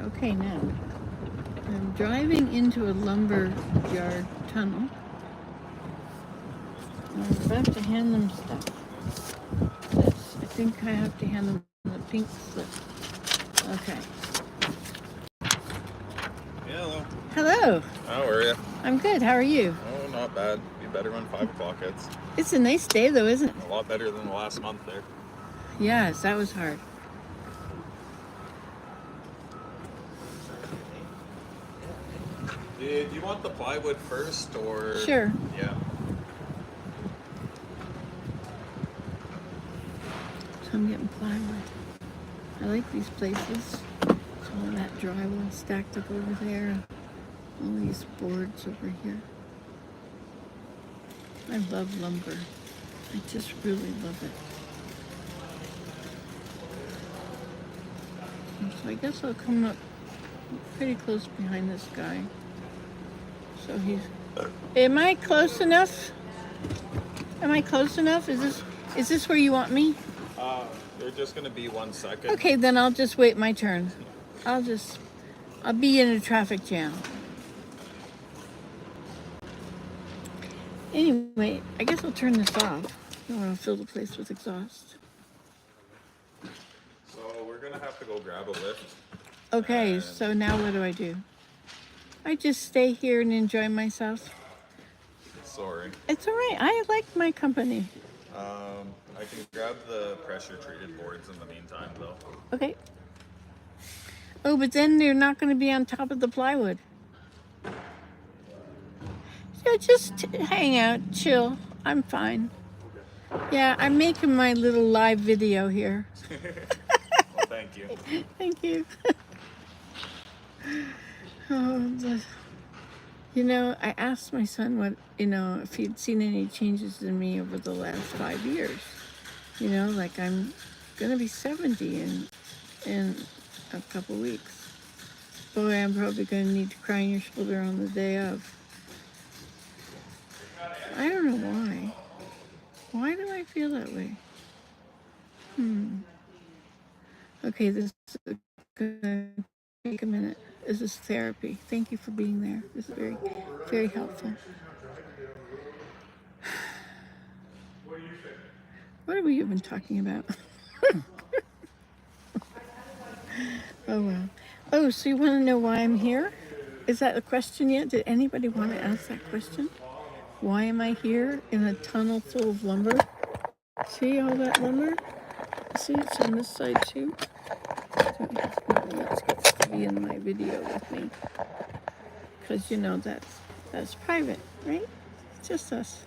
Okay, now I'm driving into a lumber yard tunnel. I'm about to hand them stuff. This, I think I have to hand them the pink slip. Okay. Hello. Hello. How are you? I'm good. How are you? Oh, not bad. Be better when 5 o'clock hits. It's a nice day, though, isn't it? A lot better than the last month there. Yes, that was hard. Do you want the plywood first or? Sure. Yeah. So I'm getting plywood. I like these places. So all that drywall stacked up over there. All these boards over here. I love lumber. I just really love it. And so I guess I'll come up pretty close behind this guy. So he's... Am I close enough? Am I close enough? Is this where you want me? They're just gonna be 1 second. Okay, then I'll just wait my turn. I'll be in a traffic jam. Anyway, I guess I'll turn this off. I don't want to fill the place with exhaust. So we're gonna have to go grab a lift. Okay, so now what do I do? I just stay here and enjoy myself. Sorry. It's all right. I like my company. I can grab the pressure treated boards in the meantime though. Okay. Oh, but then they're not going to be on top of the plywood. So just hang out, chill. I'm fine. Yeah, I'm making my little live video here. Well, thank you. Thank you. I asked my son if he'd seen any changes in me over the last 5 years. Like I'm gonna be 70 in a couple weeks. Boy, I'm probably gonna need to cry on your shoulder on the day of. I don't know why. Why do I feel that way? Okay, this is gonna take a minute. This is therapy. Thank you for being there. This is very, very helpful. What have we even talking about? Oh, well. Oh, so you want to know why I'm here? Is that a question yet? Did anybody want to ask that question? Why am I here in a tunnel full of lumber? See all that lumber? See, it's on this side too. So let's get to be in my video with me. Because that's private, right? It's just us.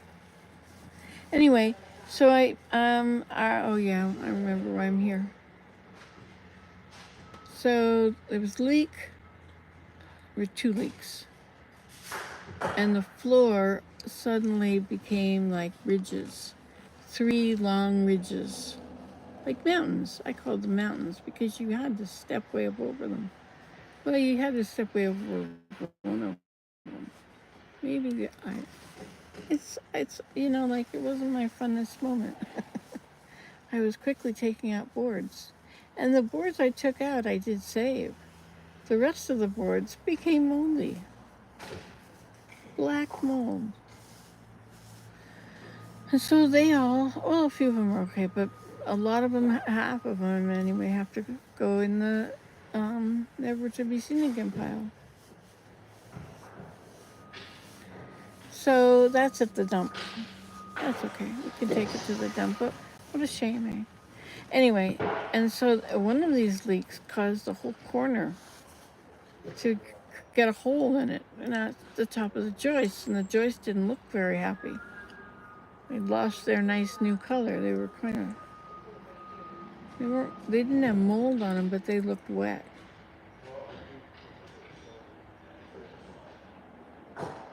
Anyway, so I remember why I'm here. So there was a leak. There were 2 leaks. And the floor suddenly became like ridges. 3 long ridges. Like mountains. I called them mountains because you had to step way up over them. Well, you had to step way over one of them. Maybe it's like it wasn't my funnest moment. I was quickly taking out boards. And the boards I took out, I did save. The rest of the boards became moldy. Black mold. And so a few of them are okay, but a lot of them, half of them anyway, have to go in the never to be seen again pile. So that's at the dump. That's okay. We can take it to the dump, but what a shame, eh? Anyway, and so one of these leaks caused the whole corner to get a hole in it, and at the top of the joist, and the joist didn't look very happy. They lost their nice new color. They were they didn't have mold on them, but they looked wet.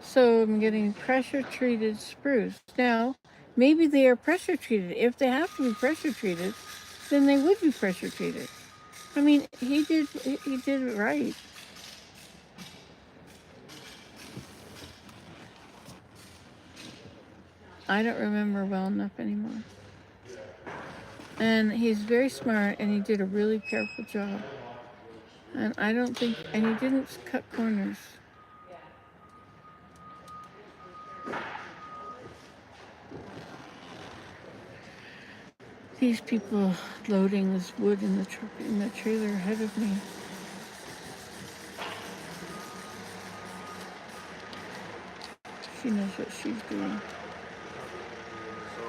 So I'm getting pressure treated spruce. Now, maybe they are pressure treated. If they have to be pressure treated, then they would be pressure treated. I mean, he did it right. I don't remember well enough anymore. And he's very smart, and he did a really careful job. And I don't think, and he didn't cut corners. These people loading this wood in the truck, in the trailer ahead of me. She knows what she's doing. So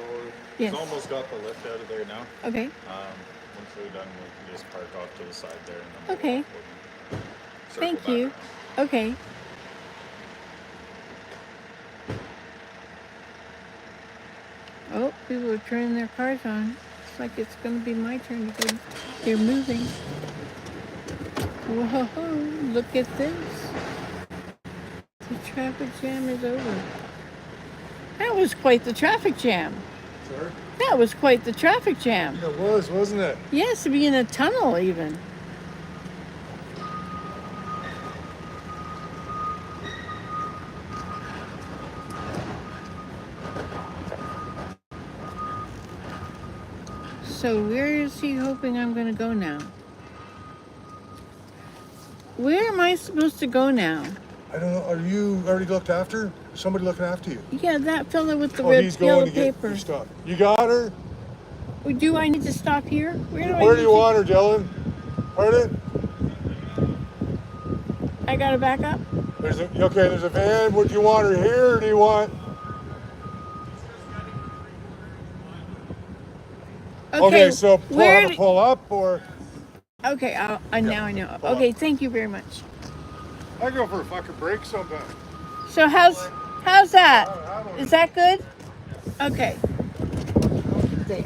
Yes. he's almost got the lift out of there now. Okay. Once we're done, we can just park off to the side there. And then Okay. we'll circle Thank back you. around. Okay. Oh, people are turning their cars on. Looks like it's going to be my turn to go. They're moving. Whoa, look at this. The traffic jam is over. That was quite the traffic jam. Sorry? That was quite the traffic jam. It was, wasn't it? Yes, to be in a tunnel even. So where is he hoping I'm going to go now? Where am I supposed to go now? I don't know. Are you already looked after? Somebody looking after you? Yeah, that fella with the Oh, red he's yellow going to get paper. your stuff. You got her? Do I need to stop here? Where do you want her, Dylan? Pardon? I gotta back up. There's a van. Would you want her here or do you want? Okay, so where? pull up or? Okay, now I know. Okay, thank you very much. I go for a fucking break sometimes. So how's that? Is that good? Okay. There.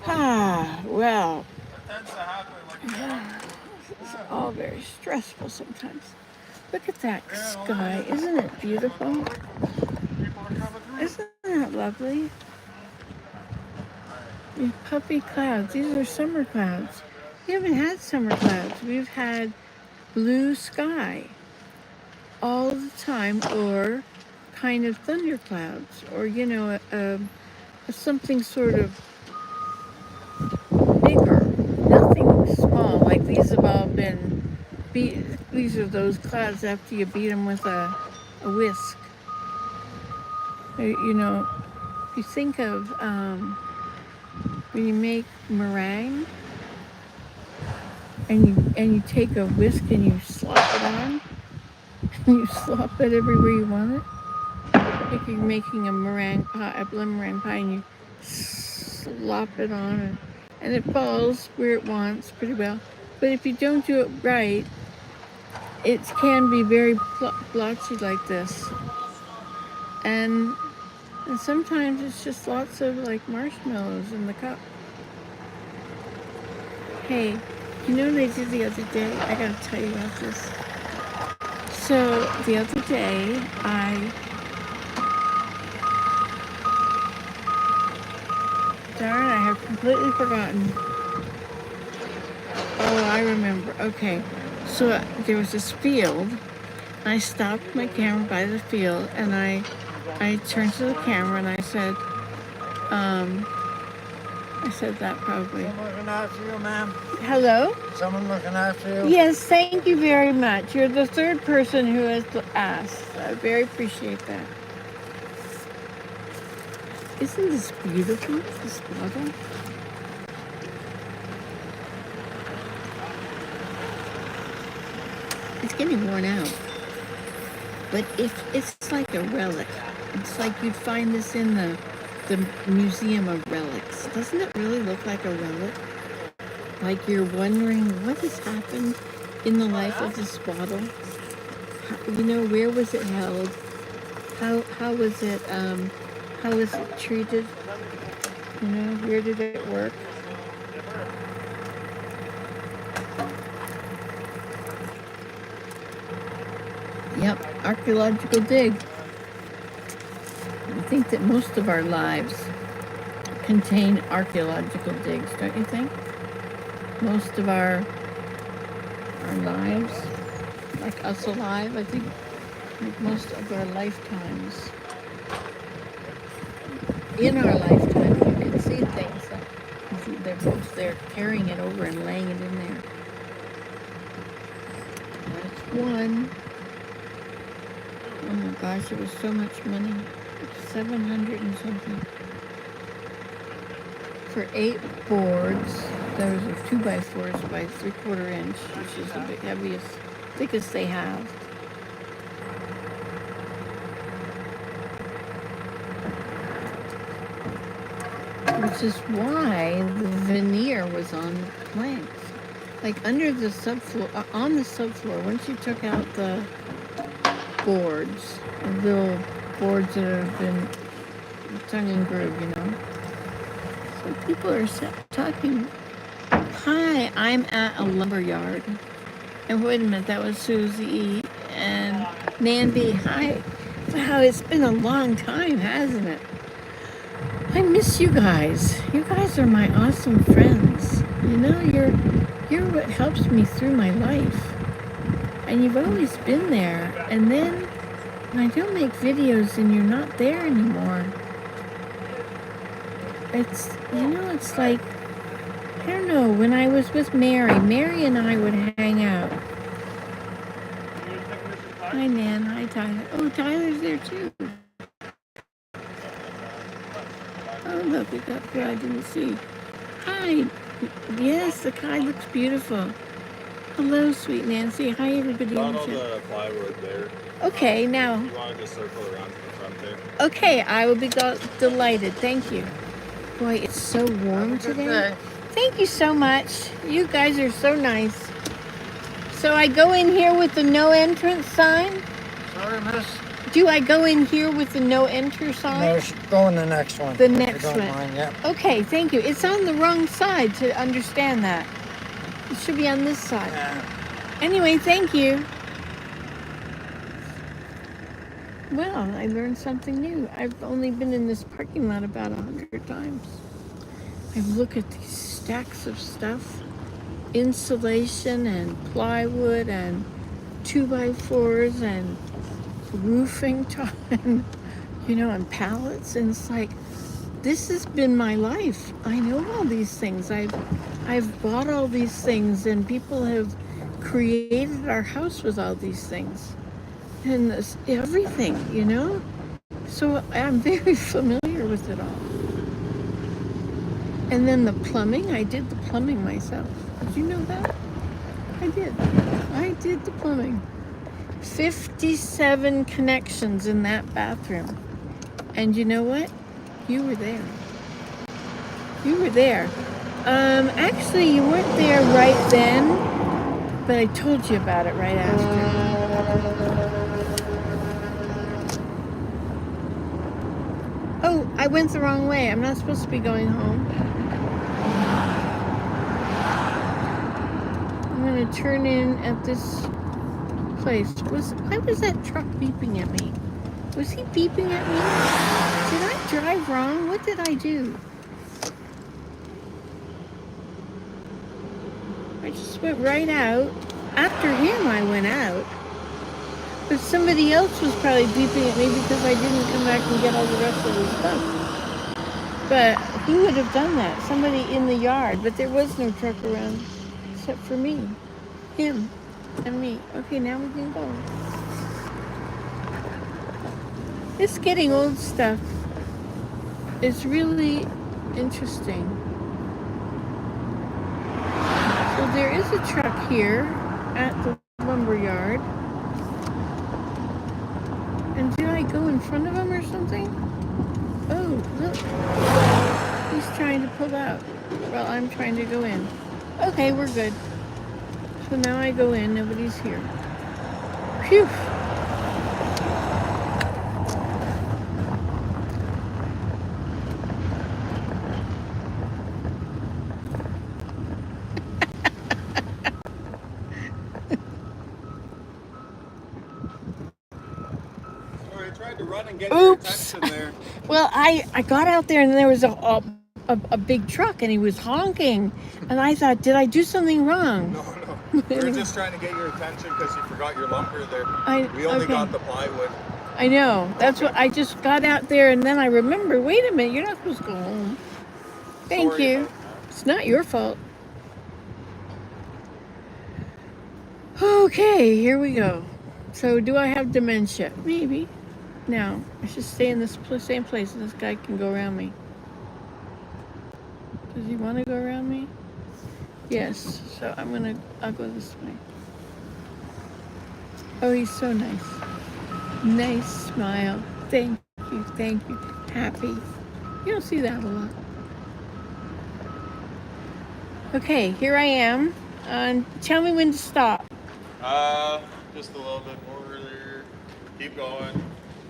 Ah, well. It's all very stressful sometimes. Look at that sky. Isn't it beautiful? Isn't that lovely? These puffy clouds. These are summer clouds. We haven't had summer clouds. We've had blue sky all the time, or kind of thunder clouds, or something sort of bigger. Nothing small. Like these have all been these are those clouds after you beat them with a whisk. You know, if you think of when you make meringue and you take a whisk and you slop it on, and you slop it everywhere you want it. Like you're making a meringue pie, a lemon meringue pie, and you slop it on, and it falls where it wants pretty well. But if you don't do it right, it can be very blotchy like this. And sometimes it's just lots of like marshmallows in the cup. Hey, you know what I did the other day? I gotta tell you about this. So the other day, darn, I have completely forgotten. Oh, I remember. Okay, so there was this field. I stopped my camera by the field, and I turned to the camera and I said that probably. Someone looking after you, ma'am? Hello? Someone looking after you? Yes, thank you very much. You're the third person who has asked. I very appreciate that. Isn't this beautiful, this bottle? It's getting worn out. But it's like a relic. It's like you'd find this in the Museum of Relics. Doesn't it really look like a relic? Like you're wondering what has happened in the life of this bottle. Where was it held? How was it treated? Where did it work? Yep, archaeological dig. I think that most of our lives contain archaeological digs, don't you think? Most of our lives, like us alive, I think like most of our lifetimes. In our lifetime, you can see things that they're carrying it over and laying it in there. one. Oh my gosh, it was so much money. 700 and something. For 8 boards, those are 2x4s by 3/4 inch, which is the heaviest, thickest they have. Which is why the veneer was on the planks. Like under the subfloor, on the subfloor, once you took out the boards, the little boards that have been tongue and groove, you know. So people are talking. Hi, I'm at a lumber yard. And wait a minute, that was Susie and Nanby. Hi. Wow, it's been a long time, hasn't it? I miss you guys. You guys are my awesome friends. You know, you're what helps me through my life. And you've always been there. And then when I don't make videos and you're not there anymore, it's, you know, it's like, I don't know, when I was with Mary and I would hang out. Hi, Nan. Hi, Tyler. Oh, Tyler's there too. Oh, look, we got who I didn't see. Hi. Yes, the sky looks beautiful. Hello, sweet Nancy. Hi, everybody. Got all the plywood there. Okay, now. You want to just circle around to the front there? Okay, I will be delighted. Thank you. Boy, it's so warm today. Thank you so much. You guys are so nice. So I go in here with the no entrance sign? Sorry, miss. Do I go in here with the no enter sign? No, go in the next one. The if you next don't one. mind, yeah. Okay, thank you. It's on the wrong side to understand that. It should be on this side. Yeah. Anyway, thank you. Well, I learned something new. I've only been in this parking lot about 100 times. I look at these stacks of stuff, insulation and plywood and 2x4s and roofing and, you know, and pallets, and it's like, this has been my life. I know all these things. I've bought all these things, and people have created our house with all these things. And this, everything, you know? So I'm very familiar with it all. And then the plumbing, I did the plumbing myself. Did you know that? I did the plumbing. 57 connections in that bathroom. And you know what? You were there. You were there. Actually, you weren't there right then, but I told you about it right after. Oh, I went the wrong way. I'm not supposed to be going home. I'm going to turn in at this place. Why was that truck beeping at me? Was he beeping at me? Did I drive wrong? What did I do? I just went right out. After him, I went out. But somebody else was probably beeping at me because I didn't come back and get all the rest of the stuff. But who would have done that? Somebody in the yard. But there was no truck around except for me, him, and me. Okay, now we can go. It's getting old stuff. It's really interesting. So there is a truck here at the lumber yard. And did I go in front of him or something? Oh, look. He's trying to pull out while I'm trying to go in. Okay, we're good. So now I go in. Nobody's here. Phew. Tried to run and get Oops. your attention there. Well, I got out there and there was a big truck and he was honking. And I thought, did I do something wrong? No. We were just trying to get your attention because you forgot your lumber there. We only got the plywood. I know. That's what I just got out there and then I remembered, wait a minute, you're not supposed to go home. Thank you. It's not your fault. Okay, here we go. So, do I have dementia? Maybe. No, I should stay in this same place and this guy can go around me. Does he want to go around me? Yes, so I'll go this way. Oh, he's so nice. Nice smile. Thank you. Happy. You don't see that a lot. Okay, here I am. Tell me when to stop. Just a little bit more there. Keep going.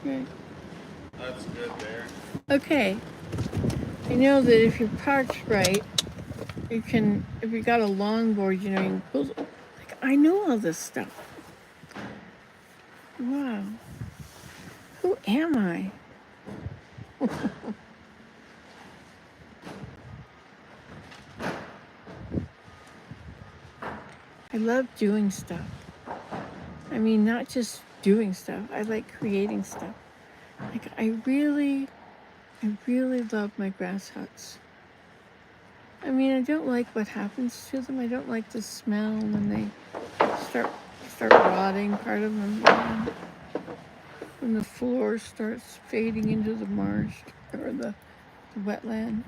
Okay. That's good there. Okay. I know that if you're parked right, you can, if you got a longboard, you know, you can pull, like, I know all this stuff. Wow. Who am I? I love doing stuff. I mean, not just doing stuff. I like creating stuff. Like, I really love my grass huts. I mean, I don't like what happens to them. I don't like the smell when they start rotting, part of them. When the floor starts fading into the marsh or the wetland.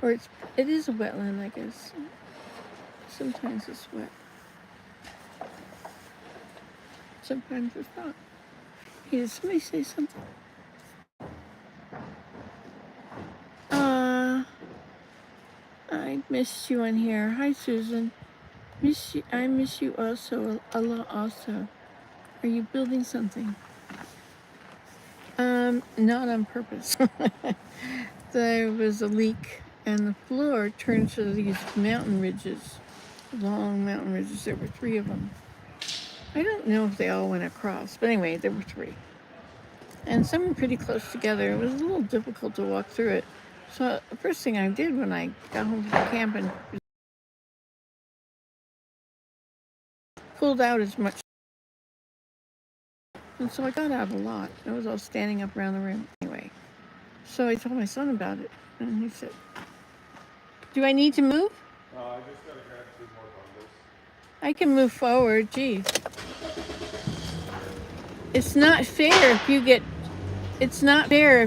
Or it is a wetland, I guess. Sometimes it's wet. Sometimes it's not. Hey, did somebody say something? I missed you on here. Hi, Susan. Miss you. I miss you also a lot. Also, are you building something? Not on purpose. There was a leak, and the floor turned to these mountain ridges, long mountain ridges. There were 3 of them. I don't know if they all went across, but anyway, there were 3. And some were pretty close together. It was a little difficult to walk through it. So the first thing I did when I got home from camp and pulled out as much. And so I got out a lot. I was all standing up around the room anyway. So I told my son about it. And he said, do I need to move? I just gotta grab 2 more bundles. I can move forward. Geez. It's not fair if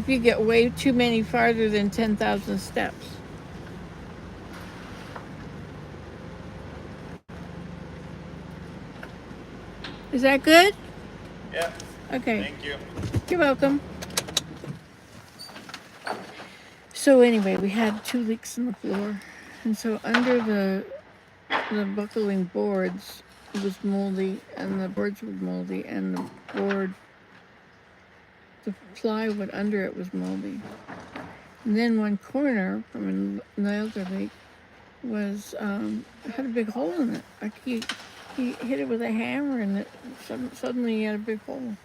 you get way too many farther than 10,000 steps. Is that good? Yeah. Okay. Thank you. You're welcome. So anyway, we had 2 leaks in the floor. And so under the buckling boards, it was moldy, and the boards were moldy, and the plywood under it was moldy. And then one corner from another leak had a big hole in it. Like he hit it with a hammer, and it suddenly he had a big hole.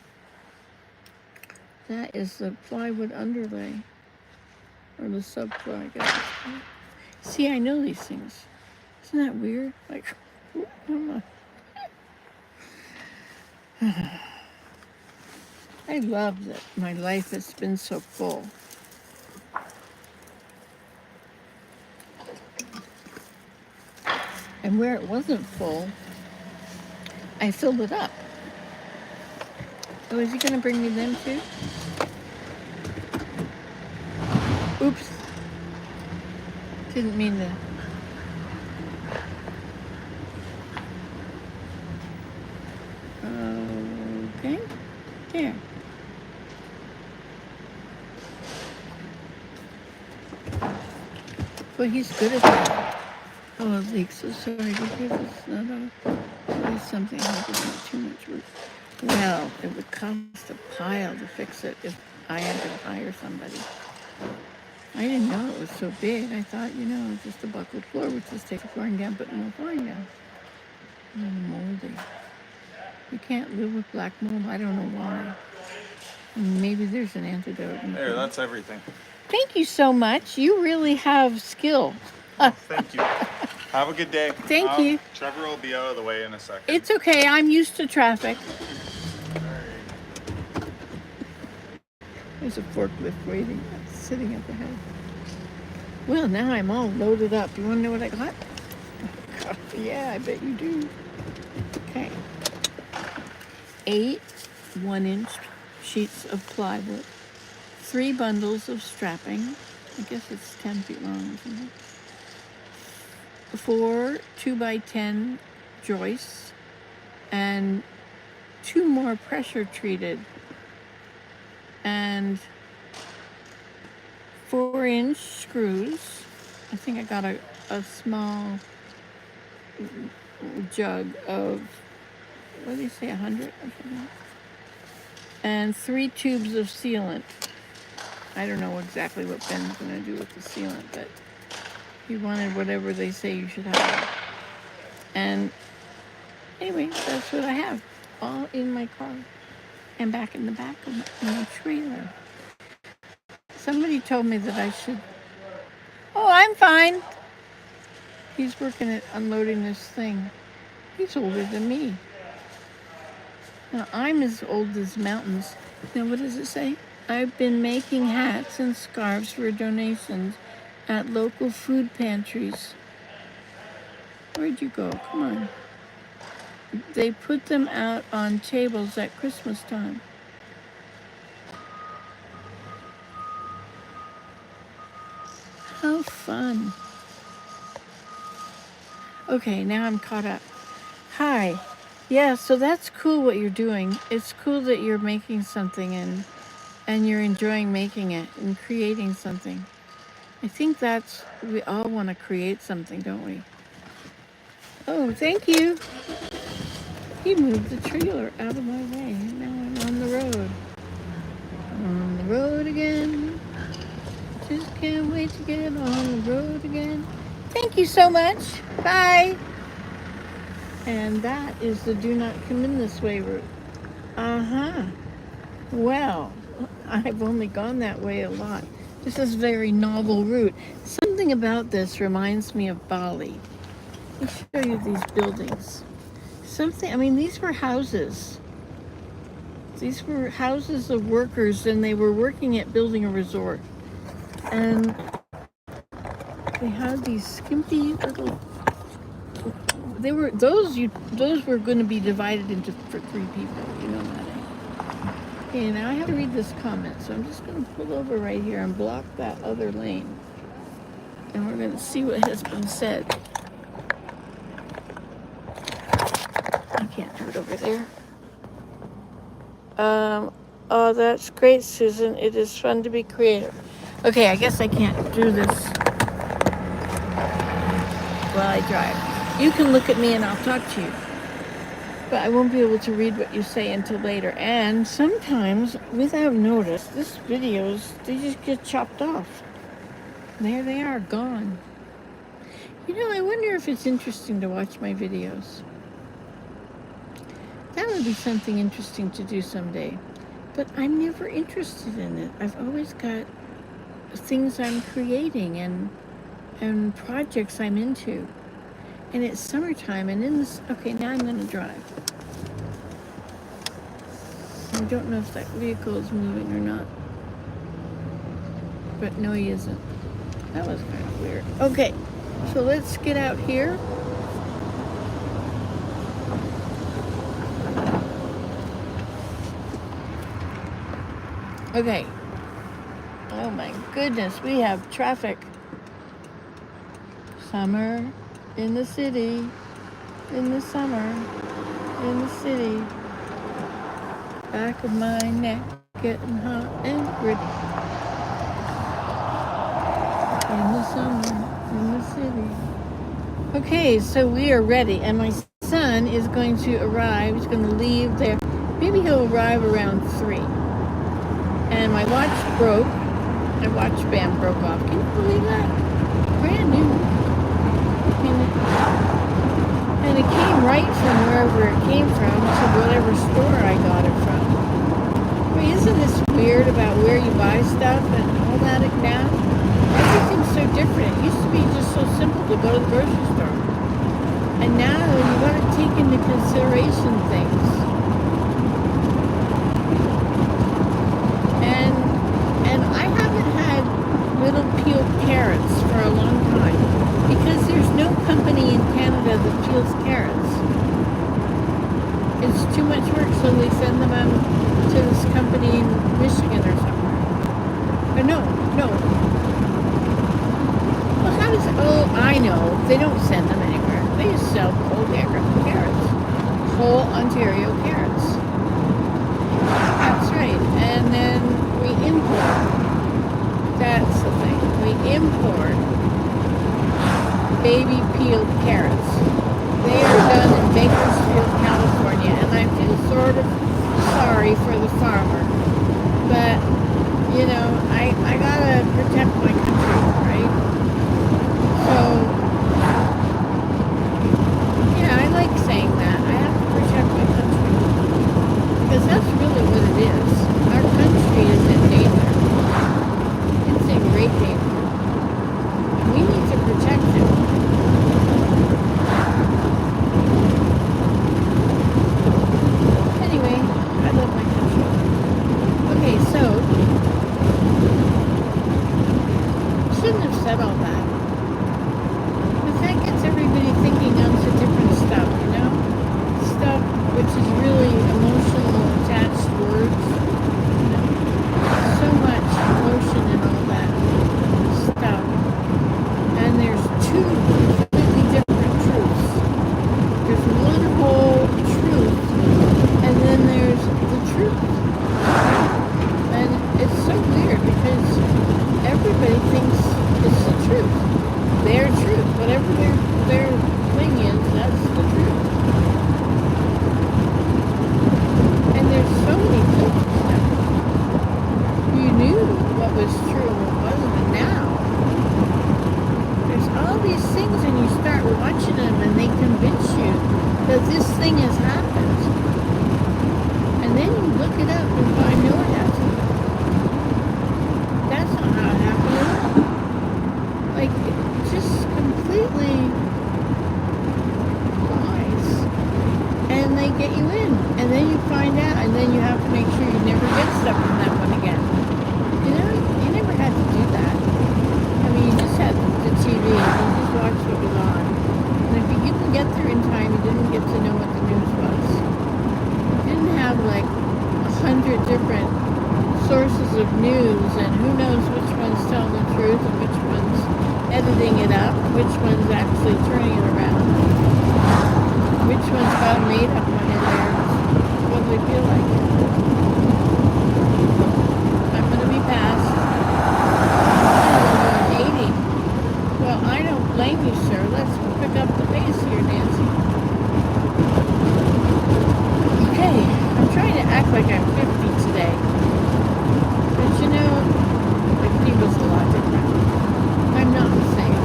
That is the plywood underlay, or the subfloor, I guess. See, I know these things. Isn't that weird? Like, I love that my life has been so full. And where it wasn't full, I filled it up. Oh, is he going to bring me them too? Oops. Didn't mean to. Okay. There. Well, he's good at that. Oh, Leek, so sorry to hear this. There's something happened, not too much work. Well, it would cost a pile to fix it if I had to hire somebody. I didn't know it was so big. I thought, it's just a buckled floor, which just take the flooring down, put more flooring down. Moldy. You can't live with black mold. I don't know why. Maybe there's an antidote. There, that's everything. Thank you so much. You really have skill. Thank you. Have a good day. Thank you. Trevor will be out of the way in a second. It's okay. I'm used to traffic. There's a forklift waiting, sitting up ahead. Well, now I'm all loaded up. You want to know what I got? Yeah, I bet you do. Okay. 8 1-inch sheets of plywood, 3 bundles of strapping. I guess it's 10 feet long or something. 4 2x10 joists, and 2 more pressure treated, and 4-inch screws. I think I got a small jug of, what do you say, 100 or something? And 3 tubes of sealant. I don't know exactly what Ben's going to do with the sealant, but he wanted whatever they say you should have. And anyway, that's what I have, all in my car and back in the back of my trailer. Somebody told me that I should... Oh, I'm fine. He's working at unloading this thing. He's older than me. Now, I'm as old as mountains. Now, what does it say? I've been making hats and scarves for donations at local food pantries. Where'd you go? Come on. They put them out on tables at Christmas time. How fun. Okay, now I'm caught up. Hi. Yeah, so that's cool what you're doing. It's cool that you're making something and you're enjoying making it and creating something. I think we all want to create something, don't we? Oh, thank you. He moved the trailer out of my way. Now I'm on the road. On the road again. Just can't wait to get on the road again. Thank you so much. Bye. And that is the do not come in this way route. Uh-huh. Well, I've only gone that way a lot. This is a very novel route. Something about this reminds me of Bali. Let me show you these buildings. These were houses. These were houses of workers, and they were working at building a resort. And they had these skimpy little... Those were going to be divided for 3 people. You know that. Okay, now I have to read this comment, so I'm just going to pull over right here and block that other lane. And we're going to see what has been said. I can't do it over there. Oh, that's great, Susan. It is fun to be creative. Okay, I guess I can't do this while I drive. You can look at me and I'll talk to you. But I won't be able to read what you say until later. And sometimes, without notice, these videos, they just get chopped off. There they are, gone. You know, I wonder if it's interesting to watch my videos. That would be something interesting to do someday. But I'm never interested in it. I've always got things I'm creating and projects I'm into. And it's summertime, and in this... Okay, now I'm going to drive. I don't know if that vehicle is moving or not. But no, he isn't. That was kind of weird. Okay, so let's get out here. Okay. Oh my goodness, we have traffic. Summer in the city. In the summer. In the city. Back of my neck getting hot and gritty. In the summer. In the city. Okay, so we are ready. And my son is going to arrive. He's going to leave there. Maybe he'll arrive around 3. And my watch broke. My watch band broke off. Can you believe that? Brand new. And it came right from wherever it came from to whatever store I got it from. I mean, isn't this weird about where you buy stuff and all that now? Everything's so different. It used to be just so simple to go to the grocery store. And now you got to take into consideration things. And I haven't had little peeled carrots for a long time because there's no company in Canada that peels carrots. It's too much work So they send them on to this company in Michigan or somewhere. Or no. Well, how does, oh, I know. They don't send them anywhere. They just sell whole carrots. Whole Ontario carrots. That's right. And then we import. That's the thing. We import baby peeled carrots. They are done in Bakersfield, California, and I feel sort of sorry for the farmer. But, you know, I gotta protect my country, right? So, yeah, I like saying that. I have to protect my country. Because that's really what it is. Our country is in danger. It's in great danger. We need to protect it. Anyway, I love my country. Okay, so shouldn't have said all that. But that gets everybody thinking onto different stuff, you know? Stuff which is really emotional attached words. You know? So much emotion and all that stuff. And there's two completely different truths. There's one whole truth, and then there's the truth. And it's so weird because everybody thinks it's the truth. Their truth. Whatever their thing is, that's the truth. And there's so many truths now. You knew what was true and what wasn't, and now there's all these things and you start watching them and they convince you that this thing has happened. And then you look it up and find no, it hasn't. That's not how it happened at all. Like, just completely lies. And they get you in. And then you find out. And then you have to make sure you never get stuck in that one again. You know, you never had to do that. I mean, you just had the TV. You just watched what was on. And if you didn't get there in time, you didn't get to know what the news was. You didn't have like 100 different sources of news, and who knows which one's telling the truth and which one's editing it up, which one's actually turning it around, which one's got a made-up one in there. What do they feel like? I'm going to be passed. I'm 80. Well, I don't blame you, sir. Let's pick up the pace here, Nancy. Okay, I'm trying to act like I'm 50 today. But you know, 50 was a lot different. I'm not the same.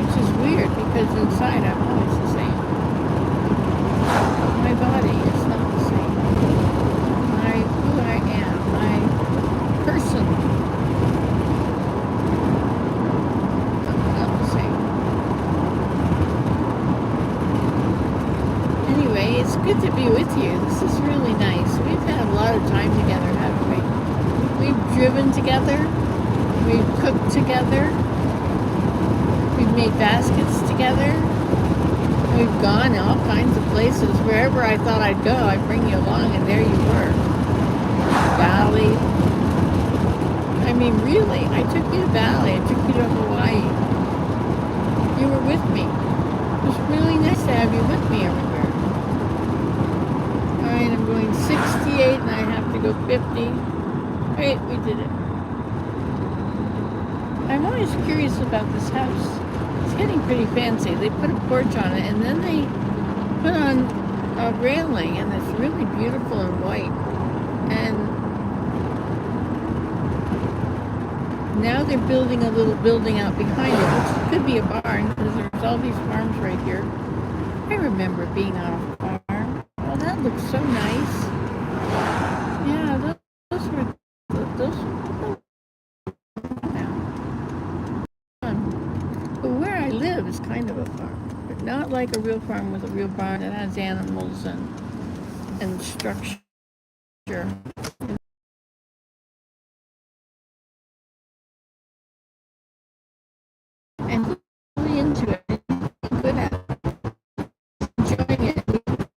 Which is weird because inside I'm always the same. My body is not the same. Who I am, my person, not the same. Anyway, it's good to be with you. This is really nice. We've had a lot of time together, haven't we? We've driven together. We've cooked together. We've made baskets together. We've gone all kinds of places. Wherever I thought I'd go, I'd bring you along, and there you were. Bali. I mean, really, I took you to Bali. I took you to Hawaii. You were with me. It was really nice to have you with me everywhere. Alright, I'm going 68 and I have to go 50. Right, we did it. I'm always curious about this house. It's getting pretty fancy. They put a porch on it and then they put on a railing, and it's really beautiful and white. And now they're building a little building out behind it, which could be a barn because there's all these farms right here. I remember being on a farm. Oh, that looks so nice. Yeah, those were now. But where I live is kind of a farm, but not like a real farm with a real barn that has animals and structure. And really into it, good at it, enjoying it.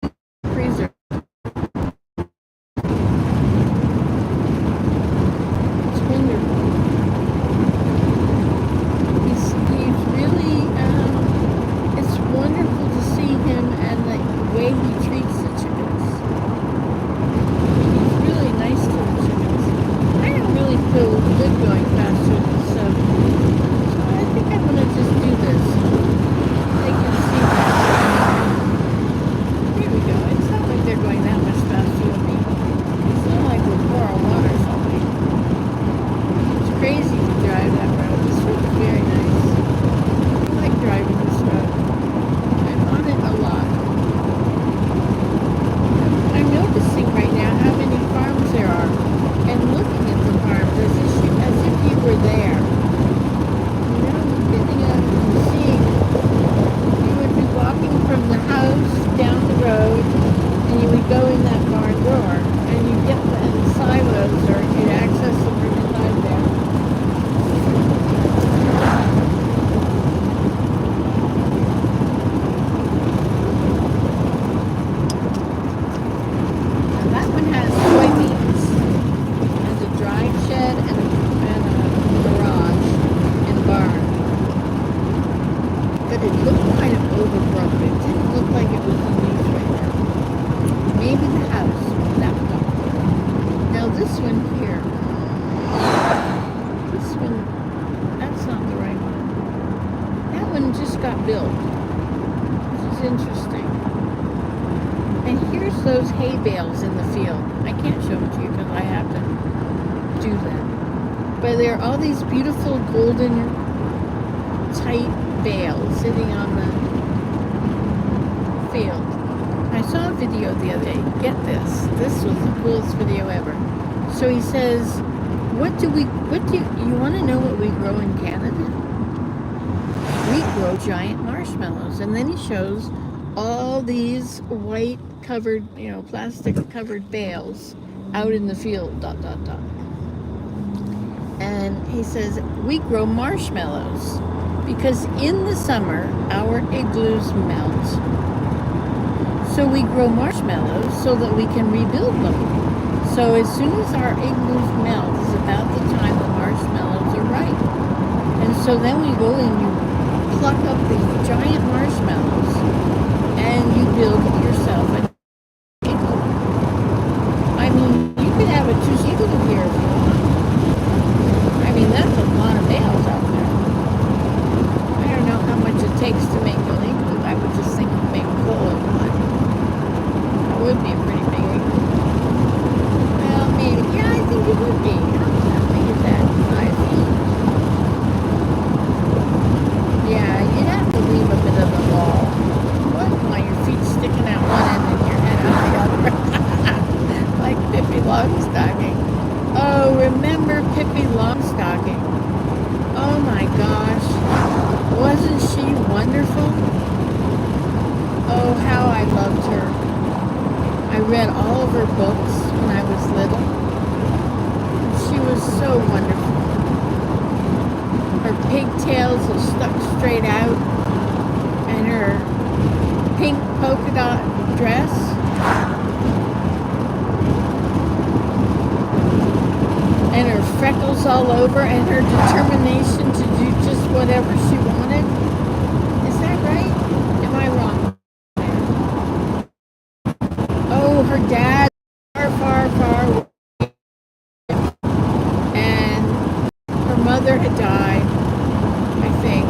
go in that barn door, and you get the silos, or you access them from inside there. Now that one has soybeans, has a dry shed and a garage and barn. But it looked kind of overgrown. It didn't look like it was in use right now. Maybe the house was that one. Now this one here. This one, that's not the right one. That one just got built, which is interesting. And here's those hay bales in the field. I can't show them to you because I have to do that. But there are all these beautiful golden tight bales sitting on the field. I saw a video the other day. Get this. This was the coolest video ever. So he says, you want to know what we grow in Canada? We grow giant marshmallows. And then he shows all these white covered, plastic covered bales out in the field, ... And he says, we grow marshmallows because in the summer, our igloos melt. So we grow marshmallows so that we can rebuild them. So as soon as our igloos melt is about the time the marshmallows are ripe. And so then we go and you pluck up these giant marshmallows and you build yourself an igloo. I mean, you could have a two-igloo here if you want. I mean, that's a lot of bales out there. I don't know how much it takes to make an igloo. I would just think you'd make a whole one. That would be a pretty big igloo. Well, maybe. Yeah, I think it would be. How big is that? 5 feet? Yeah, you'd have to leave a bit of the wall. What? While your feet sticking out one end and your head out the other. Like Pippi Longstocking. Oh, remember Pippi Longstocking? Oh my gosh. Wasn't she wonderful? Oh, how I loved her. I read all of her books when I was little. She was so wonderful. Her pigtails are stuck straight out, and her pink polka dot dress. And her freckles all over, and her determination to do just whatever she wanted. Is that right? Am I wrong? Oh, her dad, far away. And her mother had died, I think.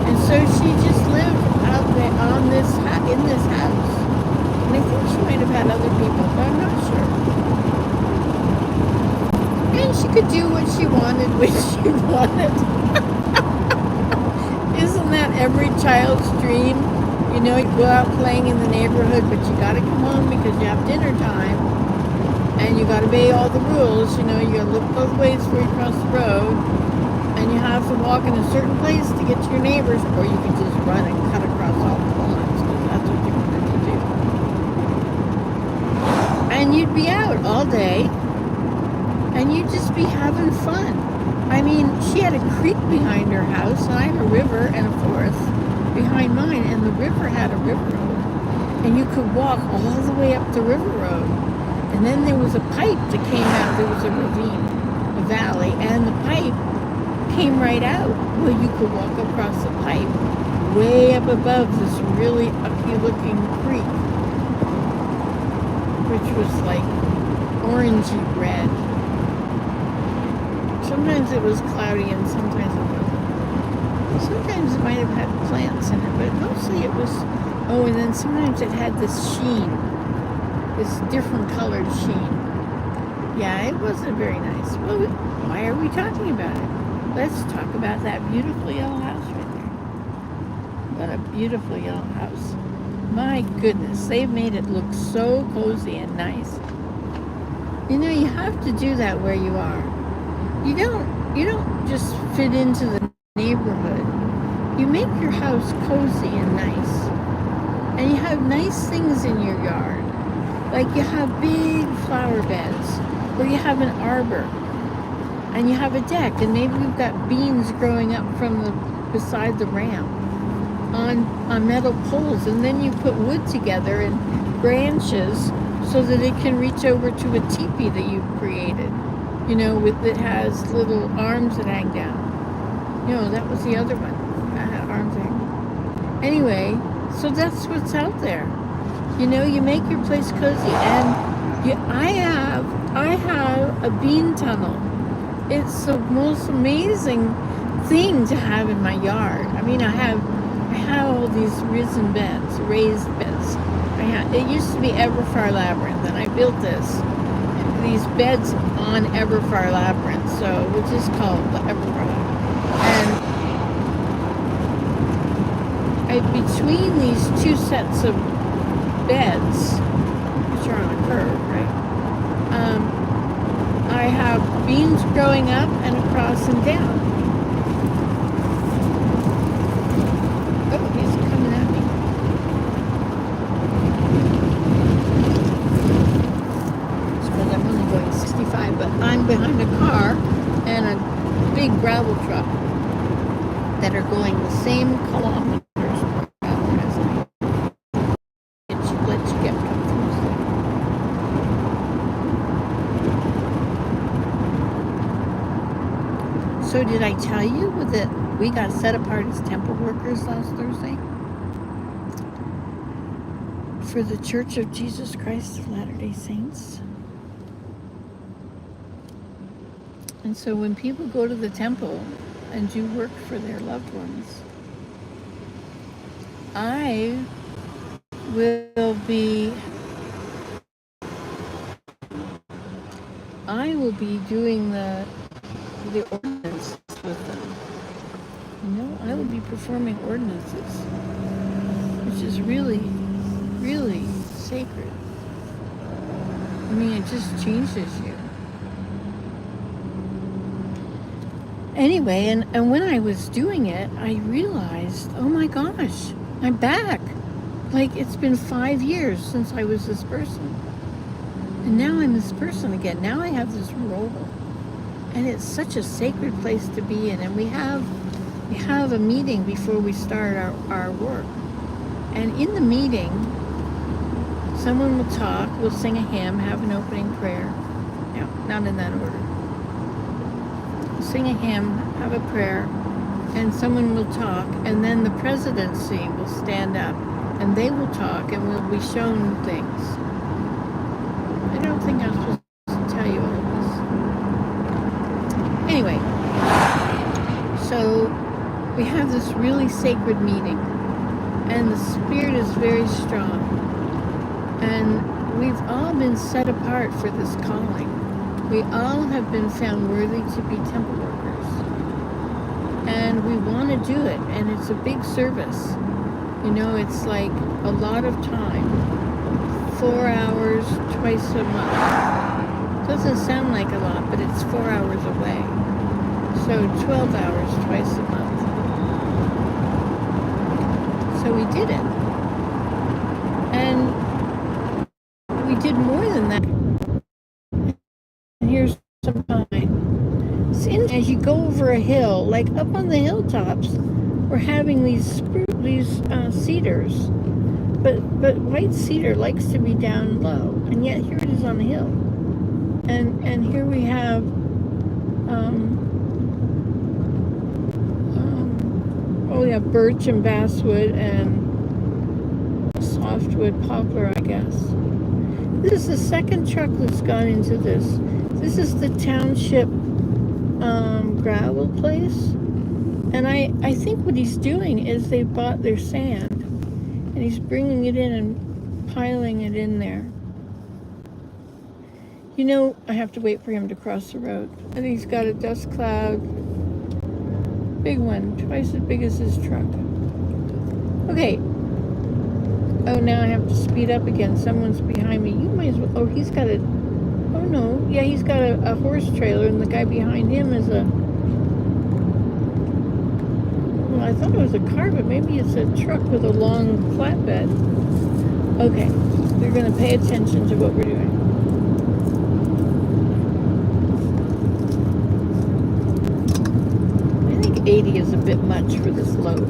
And so she just lived out there in this house. And I think she might have had other people, but I'm not sure. And she could do what she wanted when she wanted. Isn't that every child's dream? You go out playing in the neighborhood, but you gotta come home because you have dinner time. And you gotta obey all the rules. You gotta look both ways before you cross the road. And you have to walk in a certain place to get to your neighbors, or you can just run and cut across all the lawns, because that's what you wanted to do. And you'd be out all day. And you'd just be having fun. I mean, she had a creek behind her house, and I have a river and a forest behind mine, and the river had a river road. And you could walk all the way up the river road. And then there was a pipe that came out. There was a ravine, a valley, and the pipe came right out. Well, you could walk across the pipe way up above this really ugly-looking creek, which was like orangey red. Sometimes it was cloudy and sometimes it wasn't. Sometimes it might have had plants in it, but mostly it was, and then sometimes it had this sheen, this different colored sheen. Yeah, it wasn't very nice. Well, why are we talking about it? Let's talk about that beautiful yellow house right there. What a beautiful yellow house. My goodness, they've made it look so cozy and nice. You have to do that where you are. You don't just fit into the neighborhood. You make your house cozy and nice. And you have nice things in your yard. Like you have big flower beds, or you have an arbor, and you have a deck, and maybe you've got beans growing up from the beside the ramp on metal poles, and then you put wood together and branches so that it can reach over to a teepee that you've created. You know, with it has little arms that hang down. You know, that was the other one. That had arms hanging. Anyway, so that's what's out there. You know, you make your place cozy, and I have a bean tunnel. It's the most amazing thing to have in my yard. I mean, I have all these raised beds. It used to be Everfar Labyrinth, and I built these beds on Everfar Labyrinth, so which is called the Everfar Labyrinth. And between these two sets of beds, which are on a curve, right? I have beans growing up and across and down. Oh, he's coming at me. It's because I'm only going 65, but I'm behind a car and a big gravel truck that are going the same kilometers per hour as I am. It lets you get confused. So did I tell you that we got set apart as temple workers last Thursday? For the Church of Jesus Christ of Latter-day Saints. And so when people go to the temple and do work for their loved ones, I will be doing the ordinances with them. You know, I will be performing ordinances, which is really, really sacred. I mean, it just changes you. Anyway, and when I was doing it, I realized, oh my gosh, I'm back. Like, it's been 5 years since I was this person. And now I'm this person again. Now I have this role. And it's such a sacred place to be in. And we have a meeting before we start our work. And in the meeting, someone will talk, we'll sing a hymn, have an opening prayer. No, not in that order. We'll sing a hymn, have a prayer, and someone will talk, and then the presidency will stand up, and they will talk, and we'll be shown things. I don't think I'm supposed to tell you all this. Anyway, so we have this really sacred meeting, and the Spirit is very strong, and we've all been set apart for this calling. We all have been found worthy to be temple workers, and we want to do it, and it's a big service. You know, it's like a lot of time, 4 hours twice a month. Doesn't sound like a lot, but it's 4 hours away. So 12 hours twice a month. So we did it. And we did more than that. And here's some time. As you go over a hill, like up on the hilltops, we're having these cedars. But white cedar likes to be down low, and yet here it is on the hill. And here we have birch and basswood and softwood poplar, I guess. This is the second truck that's gone into this. This is the township gravel place. And I think what he's doing is they bought their sand, and he's bringing it in and piling it in there. You know, I have to wait for him to cross the road. And he's got a dust cloud. Big one, twice as big as his truck. Okay. Oh, now I have to speed up again. Someone's behind me. You might as well. Oh, he's got a. Oh, no. Yeah, he's got a horse trailer, and the guy behind him is a. Well, I thought it was a car, but maybe it's a truck with a long flatbed. Okay. You're going to pay attention to what we're doing. I think 80 is a bit much for this load.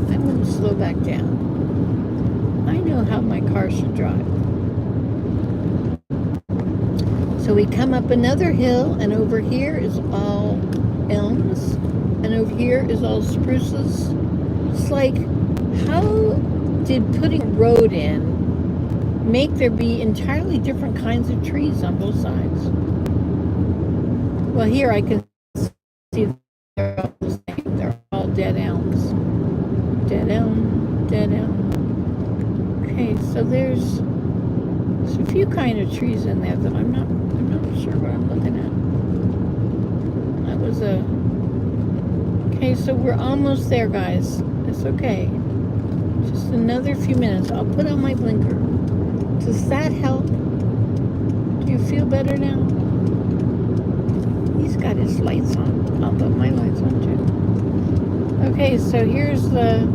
I'm going to slow back down. I know how my car should drive. So we come up another hill, and over here is all elms, and over here is all spruces. It's like, how did putting a road in make there be entirely different kinds of trees on both sides? Well, here I can see they're all the same. They're all dead elms. Dead elm, dead elm. Okay, so there's a few kind of trees in there that I'm not sure what I'm looking at. That was okay, so we're almost there, guys. It's okay. Just another few minutes. I'll put on my blinker. Does that help? Do you feel better now? He's got his lights on. I'll put my lights on too. Okay, so here's the